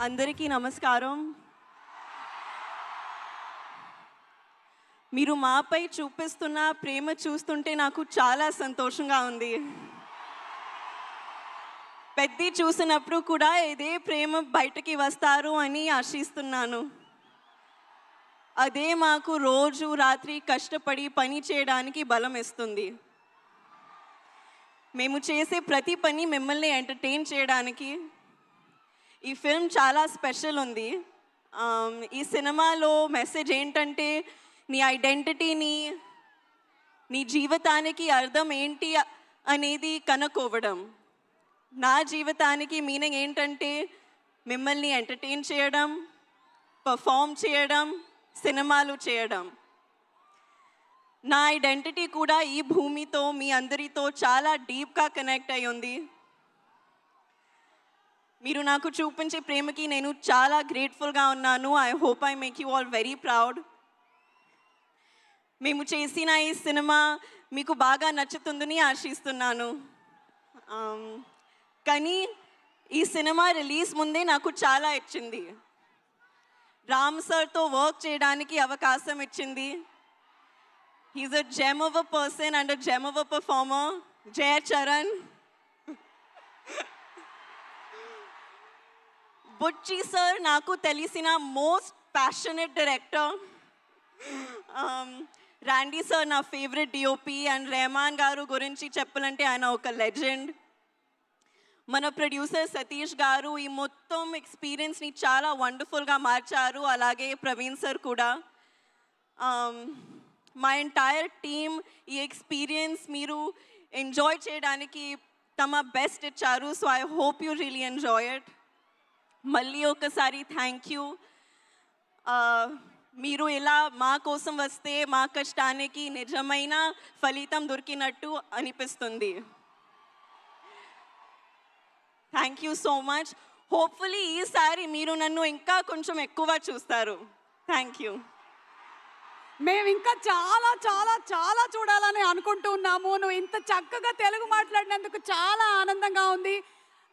అందరికీ నమస్కారం. మీరు మాపై చూపిస్తున్న ప్రేమ చూస్తుంటే నాకు చాలా సంతోషంగా ఉంది. పెద్ది చూసినప్పుడు కూడా ఇదే ప్రేమ బయటికి వస్తారు అని ఆశిస్తున్నాను. అదే మాకు రోజు రాత్రి కష్టపడి పని చేయడానికి బలం ఇస్తుంది. మేము చేసే ప్రతి పని మిమ్మల్ని ఎంటర్టైన్ చేయడానికి. ఈ ఫిల్మ్ చాలా స్పెషల్ ఉంది. ఈ సినిమాలో మెసేజ్ ఏంటంటే నీ ఐడెంటిటీని, నీ జీవితానికి అర్థం ఏంటి అనేది కనుక్కోవడం. నా జీవితానికి మీనింగ్ ఏంటంటే మిమ్మల్ని ఎంటర్టైన్ చేయడం, పర్ఫామ్ చేయడం, సినిమాలు చేయడం. నా ఐడెంటిటీ కూడా ఈ భూమితో, మీ అందరితో చాలా డీప్గా కనెక్ట్ అయి ఉంది. మీరు నాకు చూపించే ప్రేమకి నేను చాలా గ్రేట్ఫుల్గా ఉన్నాను. I hope I make you all very proud. మేము చేసిన ఈ సినిమా మీకు బాగా నచ్చుతుందని ఆశిస్తున్నాను. కానీ ఈ సినిమా రిలీజ్ ముందే నాకు చాలా ఇచ్చింది. రామ్ సార్తో వర్క్ చేయడానికి అవకాశం ఇచ్చింది. He's a gem of a person and a gem of a performer. Jaya Charan. Buchi sir నాకు తెలిసిన most passionate director. Randy sir నా ఫేవరెట్ డిఓపి. అండ్ రెహమాన్ గారు గురించి చెప్పాలంటే ఆయన ఒక లెజెండ్. మన ప్రొడ్యూసర్ సతీష్ గారు ఈ మొత్తం ఎక్స్పీరియన్స్ని చాలా వండర్ఫుల్గా మార్చారు. అలాగే ప్రవీణ్ సార్ కూడా. మా ఎంటైర్ టీమ్ ఈ ఎక్స్పీరియన్స్ మీరు ఎంజాయ్ చేయడానికి తమ బెస్ట్ ఇచ్చారు. So I hope you really enjoy it. మళ్ళీ ఒకసారి థ్యాంక్ యూ. మీరు ఇలా మా కోసం వస్తే మా కష్టానికి నిజమైన ఫలితం దొరికినట్టు అనిపిస్తుంది. Thank you so much. Hopefully ఈసారి మీరు నన్ను ఇంకా కొంచెం ఎక్కువ చూస్తారు. Thank you. మేము ఇంకా చాలా చాలా చాలా చూడాలని అనుకుంటున్నాము. నువ్వు ఇంత చక్కగా తెలుగు మాట్లాడినందుకు చాలా ఆనందంగా ఉంది.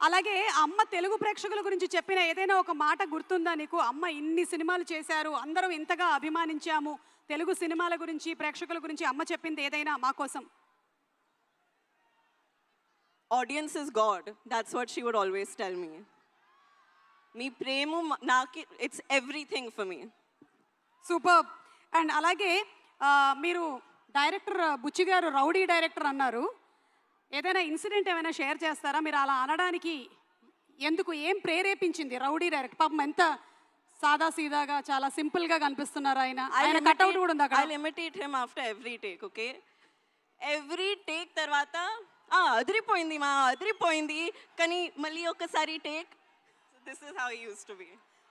అలాగే అమ్మ తెలుగు ప్రేక్షకుల గురించి చెప్పిన ఏదైనా ఒక మాట గుర్తుందా నీకు? అమ్మ ఇన్ని సినిమాలు చేశారు, అందరం ఇంతగా అభిమానించాము, తెలుగు సినిమాల గురించి, ప్రేక్షకుల గురించి అమ్మ చెప్పింది ఏదైనా మా కోసం? Audience is God. That's what she would always tell me. మీ ప్రేమ నాకు it's everything for me. Super. And అలాగే మీరు డైరెక్టర్ బుచ్చి గారు రౌడీ డైరెక్టర్ అన్నారు. ఏదైనా ఇన్సిడెంట్ ఏమైనా షేర్ చేస్తారా? మీరు అలా అనడానికి ఎందుకు, ఏం ప్రేరేపించింది రౌడీ డైరెక్టర్? పాపం ఎంత సాదా సీదాగా చాలా సింపుల్గా కనిపిస్తున్నారు ఆయన. ఆయన కట్అవుట్ కూడా ఉంది అక్కడ. I imitate him after every take. Okay, every take తర్వాత అదిరిపోయింది అదిరిపోయింది, కానీ మళ్ళీ ఒకసారి take. This is how he used to be.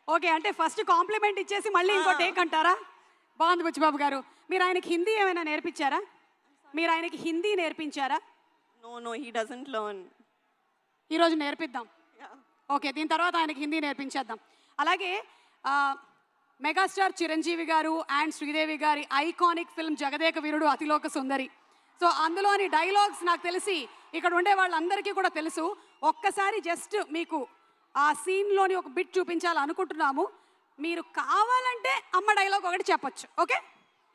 Okay, అంటే ఫస్ట్ కాంప్లిమెంట్ ఇచ్చేసి మళ్ళీ ఇంకో టేక్ అంటారా? బాగుంది బుచ్చిబాబు గారు. మీరు ఆయనకి హిందీ ఏమైనా నేర్పించారా? మీరు ఆయనకి హిందీ నేర్పించారా? No, he doesn't learn. ఈరోజు నేర్పిద్దాం. ఓకే, దీని తర్వాత ఆయనకి హిందీ నేర్పించేద్దాం. అలాగే మెగాస్టార్ చిరంజీవి గారు అండ్ శ్రీదేవి గారి iconic film Jagadeka Veerudu Athiloka Sundari. So అందులోని డైలాగ్స్ నాకు తెలిసి ఇక్కడ ఉండే వాళ్ళందరికీ కూడా తెలుసు. ఒక్కసారి జస్ట్ మీకు ఆ సీన్లోని ఒక బిట్ చూపించాలనుకుంటున్నాము. మీరు కావాలంటే అమ్మ డైలాగ్ ఒకటి చెప్పొచ్చు. ఓకే,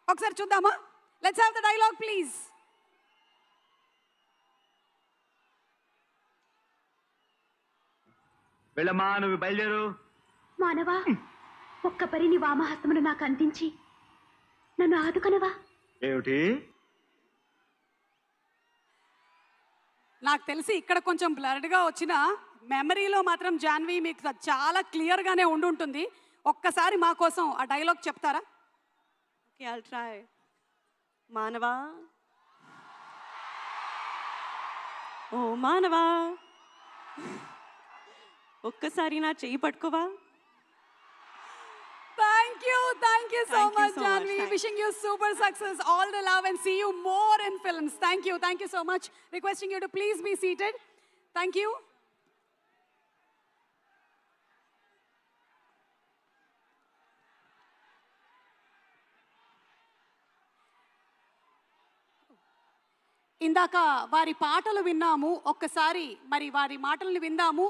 ఒకసారి చూద్దామా? Let's have the dialogue please. వెళ్ళమ్మా, నువ్వు బయలుదేరు. మానవా, ఒక్క పరిని వామహస్తమును నాకు అందించి నన్ను ఆదుకనవా? ఏమిటి? నాకు తెలిసి ఇక్కడ కొంచెం బ్లర్డ్గా వచ్చిన మెమరీలో మాత్రం జాన్వి మీకు చాలా క్లియర్గానే ఉండుంటుంది. ఒక్కసారి మా కోసం ఆ డైలాగ్ చెప్తారా? Okay, I'll try. మానవా, ఓ మానవా, ఒక్కసారి నా చెయ్యి పట్టుకోవా? Thank you so Thank you much, so Janvi. much. Wishing you super success, all the love, and see you more in films. Thank you so much. Requesting you to please be seated. Thank you. ఇందాక వారి పాటలు విన్నాము. ఒక్కసారి మరి వారి మాటలను విందాము.